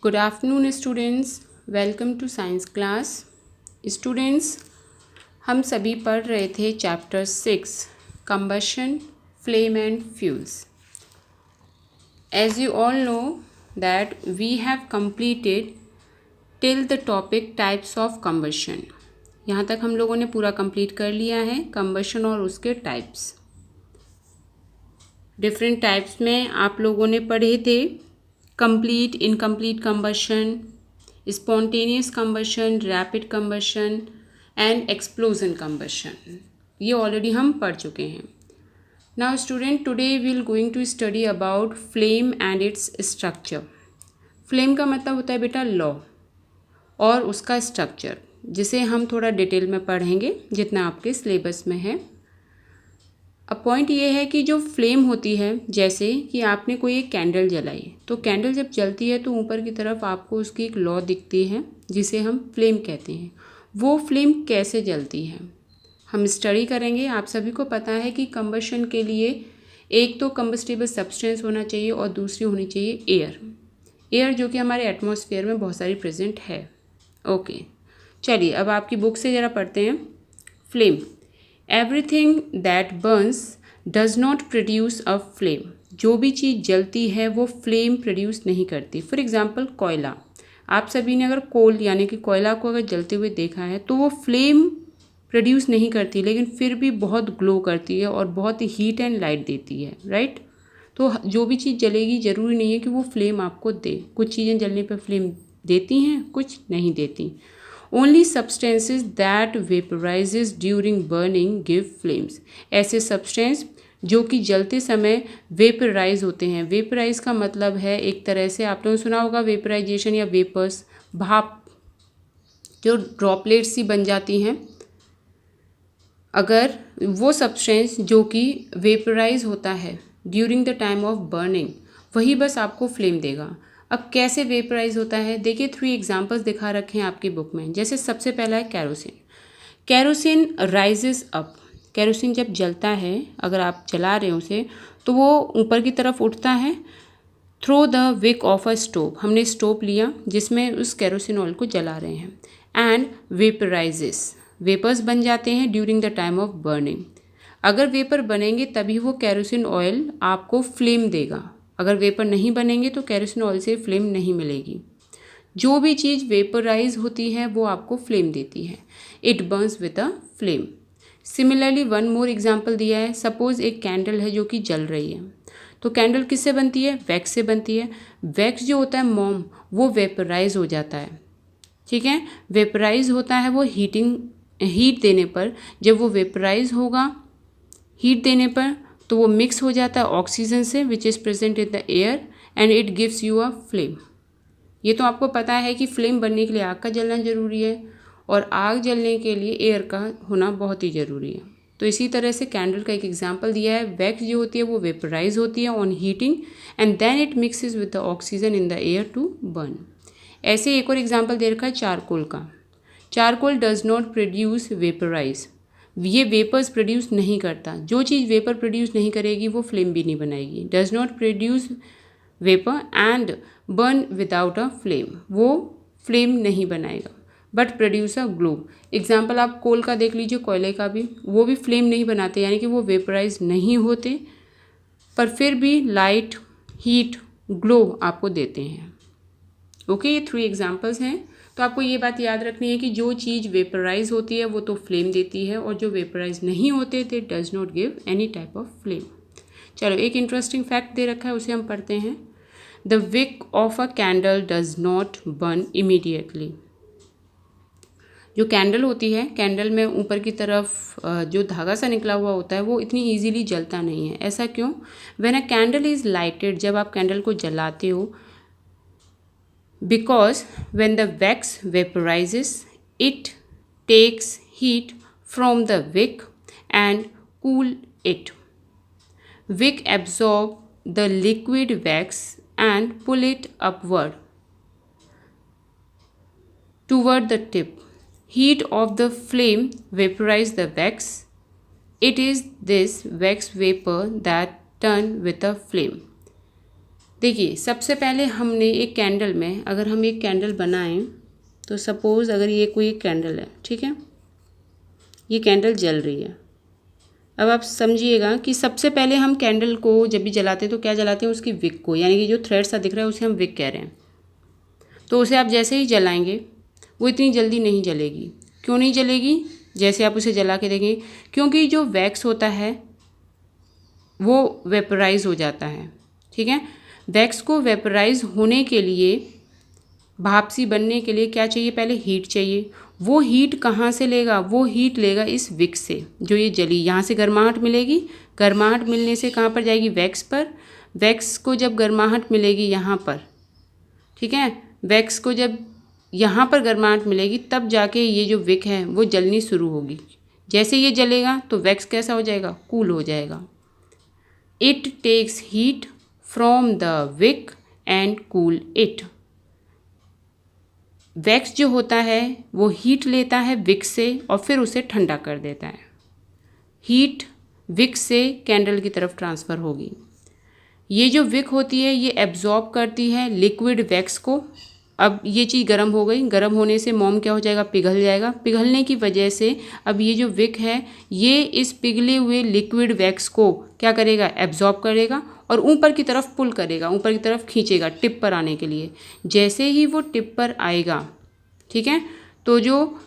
Good afternoon students, welcome to science class. Students, हम सभी पढ़ रहे थे chapter 6 combustion, flame and fuels. As you all know that we have completed till the topic types of combustion. यहाँ तक हम लोगों ने पूरा कंप्लीट कर लिया है कंबशन और उसके टाइप्स। डिफरेंट टाइप्स में आप लोगों ने पढ़े थे complete, incomplete combustion, spontaneous combustion, rapid combustion and explosion combustion. ये ऑलरेडी हम पढ़ चुके हैं। Now student, today we will going to study about flame and its structure. Flame का मतलब होता है बेटा लॉ और उसका स्ट्रक्चर, जिसे हम थोड़ा डिटेल में पढ़ेंगे जितना आपके सिलेबस में है। अब पॉइंट ये है कि जो फ्लेम होती है, जैसे कि आपने कोई एक कैंडल जलाई, तो कैंडल जब जलती है तो ऊपर की तरफ आपको उसकी एक लौ दिखती है जिसे हम फ्लेम कहते हैं। वो फ्लेम कैसे जलती है हम स्टडी करेंगे। आप सभी को पता है कि कंबशन के लिए एक तो कंबस्टेबल सब्सटेंस होना चाहिए और दूसरी होनी चाहिए एयर जो कि हमारे एटमॉस्फेयर में बहुत सारी प्रेजेंट है। ओके, चलिए अब आपकी बुक से ज़रा पढ़ते हैं। Flame, everything that Burns does not produce a flame. जो भी चीज़ जलती है वो फ्लेम प्रोड्यूस नहीं करती। फॉर एग्जांपल कोयला, आप सभी ने अगर कोल यानी कि कोयला को अगर जलते हुए देखा है तो वो फ्लेम प्रोड्यूस नहीं करती, लेकिन फिर भी बहुत ग्लो करती है और बहुत हीट एंड लाइट देती है, राइट। तो जो भी चीज़ जलेगी ज़रूरी नहीं है कि वो फ्लेम आपको दे। कुछ चीज़ें जलने पर फ्लेम देती हैं, कुछ नहीं देती। Only substances that vaporizes during burning give flames। ऐसे सब्सटेंस जो कि जलते समय वेपराइज होते हैं। वेपराइज का मतलब है एक तरह से आप लोगों ने सुना होगा वेपराइजेशन या वेपर्स, भाप जो ड्रॉपलेट्स सी बन जाती हैं। अगर वो सब्सटेंस जो कि वेपराइज होता है during the time of burning, वही बस आपको फ्लेम देगा। अब कैसे वेपराइज होता है, देखिए 3 एग्जांपल्स दिखा रखे हैं आपकी बुक में। जैसे सबसे पहला है kerosene. Kerosene rises up. Kerosene जब जलता है, अगर आप जला रहे हो उसे, तो वो ऊपर की तरफ उठता है through the wick of a stove. हमने स्टोव लिया जिसमें उस कैरोसिन ऑयल को जला रहे हैं, एंड वेपराइजेस, वेपर्स बन जाते हैं during the time of burning. अगर वेपर बनेंगे तभी वो कैरोसिन ऑयल आपको फ्लेम देगा। अगर वेपर नहीं बनेंगे तो कैरोसिन ऑयल से फ्लेम नहीं मिलेगी। जो भी चीज़ वेपराइज होती है वो आपको फ्लेम देती है। It Burns with a flame. Similarly one more example दिया है। सपोज एक कैंडल है जो कि जल रही है, तो कैंडल किससे बनती है? वैक्स से बनती है। वैक्स जो होता है मोम, वो वेपराइज हो जाता है, ठीक है। वेपराइज होता है वो हीट देने पर। जब वो वेपराइज होगा हीट देने पर तो वो मिक्स हो जाता है ऑक्सीजन से which is present in the air, and it gives you a flame. ये तो आपको पता है कि फ्लेम बनने के लिए आग का जलना ज़रूरी है और आग जलने के लिए एयर का होना बहुत ही ज़रूरी है। तो इसी तरह से कैंडल का एक एग्जांपल दिया है। वैक्स जो होती है वो वेपराइज होती है on heating, and then it mixes with the oxygen in the air to burn. ऐसे एक और एग्जाम्पल दे रखा है चारकोल का। Charcoal does not produce vaporise. ये वेपर्स प्रोड्यूस नहीं करता। जो चीज़ वेपर प्रोड्यूस नहीं करेगी वो फ्लेम भी नहीं बनाएगी। Does not produce vapour and burn without a flame, वो फ्लेम नहीं बनाएगा but produce a glow. Example आप कोल का देख लीजिए, कोयले का भी, वो भी फ्लेम नहीं बनाते, यानी कि वो वेपराइज नहीं होते, पर फिर भी लाइट, हीट, ग्लो आपको देते हैं। ओके, ये 3 एग्जाम्पल्स हैं। तो आपको ये बात याद रखनी है कि जो चीज़ वेपराइज होती है वो तो फ्लेम देती है, और जो वेपराइज नहीं होते थे does not give any type of flame. चलो, एक इंटरेस्टिंग फैक्ट दे रखा है, उसे हम पढ़ते हैं। The wick of a candle does not burn immediately. जो कैंडल होती है, कैंडल में ऊपर की तरफ जो धागा सा निकला हुआ होता है वो इतनी ईजीली जलता नहीं है। ऐसा क्यों? When a candle is lighted, जब आप कैंडल को जलाते हो, because when the wax vaporizes, it takes heat from the wick and cool it. Wick absorb the liquid wax and pull it upward toward the tip. Heat of the flame vaporize the wax. It is this wax vapor that turn with a flame. देखिए सबसे पहले हमने एक candle में, अगर हम एक candle बनाएं तो सपोज़ अगर ये कोई एक कैंडल है, ठीक है, ये कैंडल जल रही है। अब आप समझिएगा कि सबसे पहले हम कैंडल को जब भी जलाते हैं तो क्या जलाते हैं, उसकी विक को, यानी कि जो थ्रेड सा दिख रहा है उसे हम विक कह रहे हैं। तो उसे आप जैसे ही जलाएंगे वो इतनी जल्दी नहीं जलेगी। क्यों नहीं जलेगी? जैसे आप उसे जला के देखेंगे, क्योंकि जो वैक्स होता है वो वेपराइज हो जाता है, ठीक है। वैक्स को वेपराइज होने के लिए, भाप सी बनने के लिए क्या चाहिए, पहले हीट चाहिए। वो हीट कहाँ से लेगा? वो हीट लेगा इस विक्स से जो ये जली, यहाँ से गर्माहट मिलेगी। गर्माहट मिलने से कहाँ पर जाएगी? वैक्स पर। वैक्स को जब गर्माहट मिलेगी यहाँ पर, ठीक है, वैक्स को जब यहाँ पर गर्माहट मिलेगी तब जाके ये जो विक है वो जलनी शुरू होगी। जैसे ये जलेगा तो वैक्स कैसा हो जाएगा? कूल हो जाएगा। It takes heat from the wick and cool it. Wax जो होता है वो हीट लेता है विक से और फिर उसे ठंडा कर देता है। हीट विक से कैंडल की तरफ ट्रांसफ़र होगी। ये जो विक होती है ये एब्जॉर्ब करती है लिक्विड वैक्स को। अब ये चीज़ गर्म हो गई, गर्म होने से मोम क्या हो जाएगा? पिघल जाएगा। पिघलने की वजह से अब ये जो विक है ये इस पिघले हुए लिक्विड वैक्स को क्या करेगा? एब्जॉर्ब करेगा और ऊपर की तरफ पुल करेगा, ऊपर की तरफ खींचेगा टिप पर आने के लिए। जैसे ही वो टिप पर आएगा, ठीक है, तो जो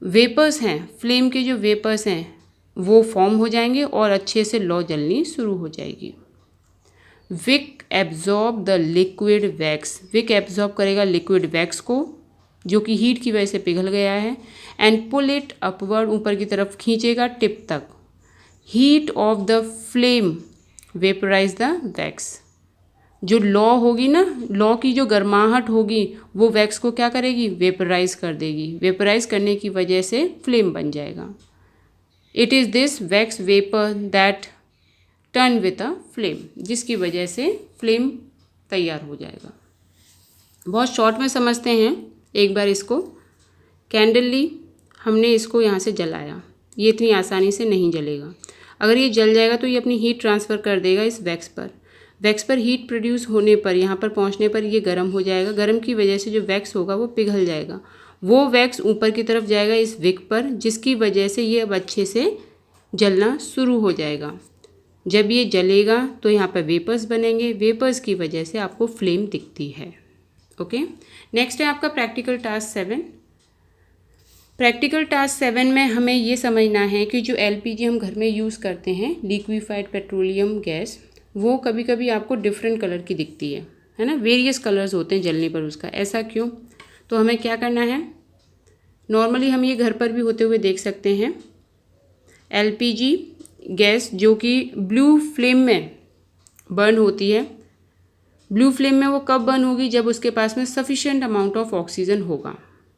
वेपर्स हैं, फ्लेम के जो वेपर्स हैं वो फॉर्म हो जाएंगे और अच्छे से लौ जलनी शुरू हो जाएगी। Wick absorb the liquid wax. Wick absorb करेगा लिक्विड वैक्स को जो कि हीट की वजह से पिघल गया है, एंड पुल इट अपवर्ड, ऊपर की तरफ खींचेगा टिप तक। Heat of the flame vaporise the wax. जो लौ होगी ना, लौ की जो गर्माहट होगी वो वैक्स को क्या करेगी? वेपराइज कर देगी। वेपराइज करने की वजह से फ्लेम बन जाएगा। It is this wax vapour that turn with a flame, जिसकी वजह से फ्लेम तैयार हो जाएगा। बहुत शॉर्ट में समझते हैं एक बार इसको। कैंडल ली, हमने इसको यहाँ से जलाया, ये इतनी आसानी से नहीं जलेगा। अगर ये जल जाएगा तो ये अपनी हीट ट्रांसफ़र कर देगा इस वैक्स पर। वैक्स पर हीट प्रोड्यूस होने पर, यहाँ पर पहुँचने पर ये गर्म हो जाएगा। गर्म की वजह से जो वैक्स होगा वो पिघल जाएगा। वो वैक्स ऊपर की तरफ जाएगा इस विक पर, जिसकी वजह से ये अब अच्छे से जलना शुरू हो जाएगा। जब ये जलेगा तो यहाँ पर वेपर्स बनेंगे। वेपर्स की वजह से आपको फ्लेम दिखती है। ओके, नेक्स्ट है आपका प्रैक्टिकल टास्क 7। प्रैक्टिकल टास्क 7 में हमें ये समझना है कि जो एलपीजी हम घर में यूज़ करते हैं, लिक्विफाइड पेट्रोलियम गैस, वो कभी कभी आपको डिफरेंट कलर की दिखती है ना, वेरियस कलर्स होते हैं जलने पर उसका। ऐसा क्यों? तो हमें क्या करना है, नॉर्मली हम ये घर पर भी होते हुए देख सकते हैं। एलपीजी गैस जो कि ब्लू फ्लेम में बर्न होती है। ब्लू फ्लेम में वो कब बर्न होगी? जब उसके पास में सफिशिएंट अमाउंट ऑफ ऑक्सीजन होगा।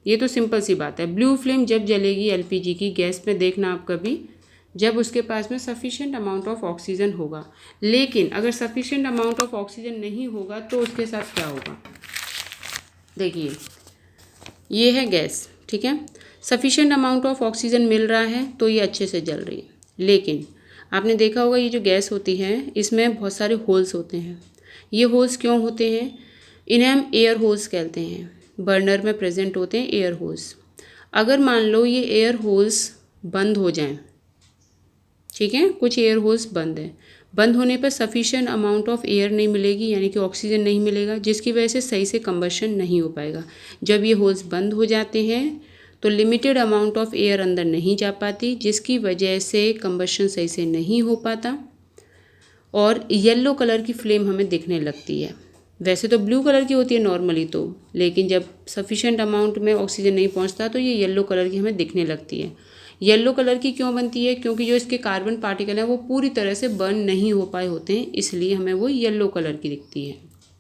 ये तो सिंपल सी बात है। ब्लू फ्लेम जब जलेगी एलपीजी की गैस में, देखना आप कभी, जब उसके पास में सफिशिएंट अमाउंट ऑफ ऑक्सीजन होगा। लेकिन अगर सफिशिएंट अमाउंट ऑफ ऑक्सीजन नहीं होगा तो उसके साथ क्या होगा? देखिए, ये है गैस, ठीक है, सफिशिएंट अमाउंट ऑफ ऑक्सीजन मिल रहा है तो ये अच्छे से जल रही है। लेकिन आपने देखा होगा ये जो गैस होती है इसमें बहुत सारे होल्स होते हैं। ये होल्स क्यों होते हैं? इन्हें हम एयर होल्स कहते हैं। बर्नर में प्रेजेंट होते हैं एयर होल्स। अगर मान लो ये एयर होल्स बंद हो जाएं, ठीक है, कुछ एयर होल्स बंद हैं, बंद होने पर सफिशिएंट अमाउंट ऑफ एयर नहीं मिलेगी, यानी कि ऑक्सीजन नहीं मिलेगा, जिसकी वजह से सही से कंबशन नहीं हो पाएगा। जब ये होल्स बंद हो जाते हैं तो लिमिटेड अमाउंट ऑफ एयर अंदर नहीं जा पाती, जिसकी वजह से कंबशन सही से नहीं हो पाता और येलो कलर की फ्लेम हमें दिखने लगती है। वैसे तो ब्लू कलर की होती है नॉर्मली तो, लेकिन जब सफिशिएंट अमाउंट में ऑक्सीजन नहीं पहुंचता तो ये येलो कलर की हमें दिखने लगती है। येलो कलर की क्यों बनती है? क्योंकि जो इसके कार्बन पार्टिकल हैं वो पूरी तरह से बर्न नहीं हो पाए होते हैं, इसलिए हमें वो येलो कलर की दिखती है,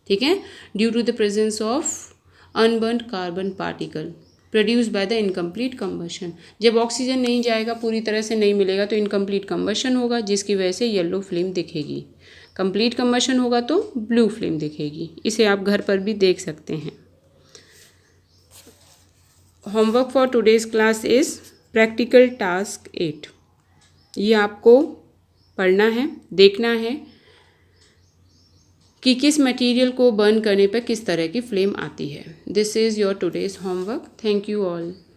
ठीक है, due to the presence of unburned carbon particle produce by the incomplete combustion. जब ऑक्सीजन नहीं जाएगा, पूरी तरह से नहीं मिलेगा, तो इनकम्प्लीट कंबशन होगा, जिसकी वजह से येलो फ्लेम दिखेगी। कंप्लीट कंबशन होगा तो ब्लू फ्लेम दिखेगी। इसे आप घर पर भी देख सकते हैं। Homework for today's class is practical task 8। ये आपको पढ़ना है, देखना है कि किस मटेरियल को बर्न करने पर किस तरह की फ्लेम आती है। This is your today's homework. Thank you all.